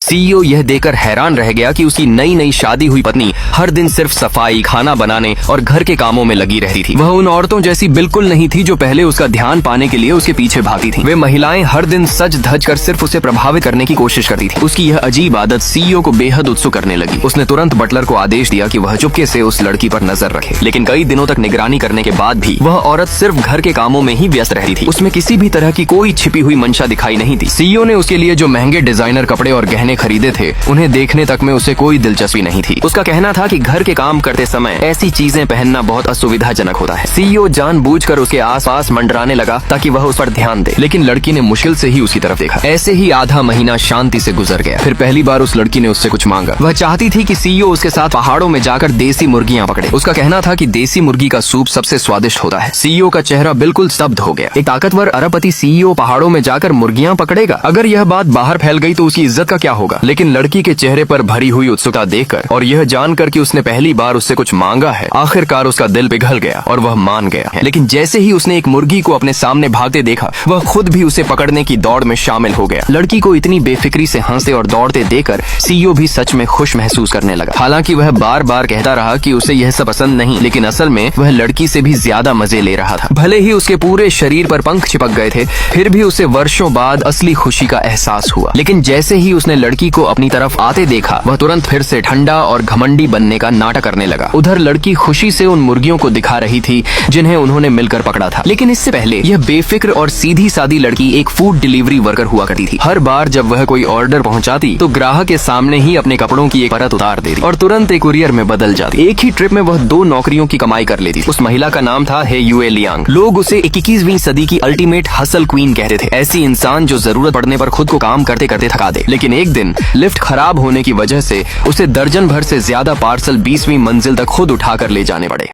CEO यह देखकर हैरान रह गया कि उसकी नई नई शादी हुई पत्नी हर दिन सिर्फ सफाई, खाना बनाने और घर के कामों में लगी रहती थी। वह उन औरतों जैसी बिल्कुल नहीं थी जो पहले उसका ध्यान पाने के लिए उसके पीछे भागती थी। वे महिलाएं हर दिन सज धज कर सिर्फ उसे प्रभावित करने की कोशिश करती थी। उसकी यह अजीब आदत सीईओ को बेहद उत्सुक करने लगी। उसने तुरंत बटलर को आदेश दिया कि वह चुपके से उस लड़की पर नजर रखे। लेकिन कई दिनों तक निगरानी करने के बाद भी वह औरत सिर्फ घर के कामों में ही व्यस्त रहती थी। उसमें किसी भी तरह की कोई छिपी हुई मंशा दिखाई नहीं थी। सीईओ ने उसके लिए जो महंगे डिजाइनर कपड़े और गहने खरीदे थे, उन्हें देखने तक में उसे कोई दिलचस्पी नहीं थी। उसका कहना था कि घर के काम करते समय ऐसी चीजें पहनना बहुत असुविधाजनक होता है। सीईओ जानबूझकर उसके आसपास मंडराने लगा ताकि वह उस पर ध्यान दे, लेकिन लड़की ने मुश्किल से ही उसकी तरफ देखा। ऐसे ही आधा महीना शांति से गुजर गया। फिर पहली बार उस लड़की ने उससे कुछ मांगा। वह चाहती थी कि सीईओ उसके साथ पहाड़ों में जाकर देसी मुर्गियां पकड़े। उसका कहना था कि देसी मुर्गी का सूप सबसे स्वादिष्ट होता है। सीईओ का चेहरा बिल्कुल स्तब्ध हो गया। एक ताकतवर अरबपति सीईओ पहाड़ों में जाकर मुर्गियां पकड़ेगा? अगर यह बात बाहर फैल गई तो उसकी इज्जत का क्या होगा? लेकिन लड़की के चेहरे पर भरी हुई उत्सुकता देखकर और यह जानकर कि उसने पहली बार उससे कुछ मांगा है, आखिरकार उसका दिल पिघल गया और वह मान गया है। लेकिन जैसे ही उसने एक मुर्गी को अपने सामने भागते देखा, वह खुद भी उसे पकड़ने की दौड़ में शामिल हो गया। लड़की को इतनी बेफिक्री से हंसते और दौड़ते देखकर सीईओ भी सच में खुश महसूस करने लगा। हालांकि वह बार बार कहता रहा कि उसे यह सब पसंद नहीं, लेकिन असल में वह लड़की से भी ज्यादा मजे ले रहा था। भले ही उसके पूरे शरीर पर पंख चिपक गए थे, फिर भी उसे वर्षों बाद असली खुशी का एहसास हुआ। लेकिन जैसे ही उसने लड़की को अपनी तरफ आते देखा, वह तुरंत फिर से ठंडा और घमंडी बनने का नाटक करने लगा। उधर लड़की खुशी से उन मुर्गियों को दिखा रही थी जिन्हें उन्होंने मिलकर पकड़ा था। लेकिन इससे पहले यह बेफिक्र और सीधी सादी लड़की एक फूड डिलीवरी वर्कर हुआ करती थी। हर बार जब वह कोई ऑर्डर पहुंचाती तो ग्राहक के सामने ही अपने कपड़ों की एक परत उतार देती और तुरंत एक कुरियर में बदल जाती। एक ही ट्रिप में वह 2 नौकरियों की कमाई कर लेती। उस महिला का नाम था हे युए लियांग। लोग उसे 21वीं सदी की अल्टीमेट हसल क्वीन कहते थे। ऐसी इंसान जो जरूरत पड़ने पर खुद को काम करते करते थका दे। लेकिन एक दिन लिफ्ट खराब होने की वजह से उसे दर्जन भर से ज्यादा पार्सल 20वीं मंजिल तक खुद उठाकर ले जाने पड़े।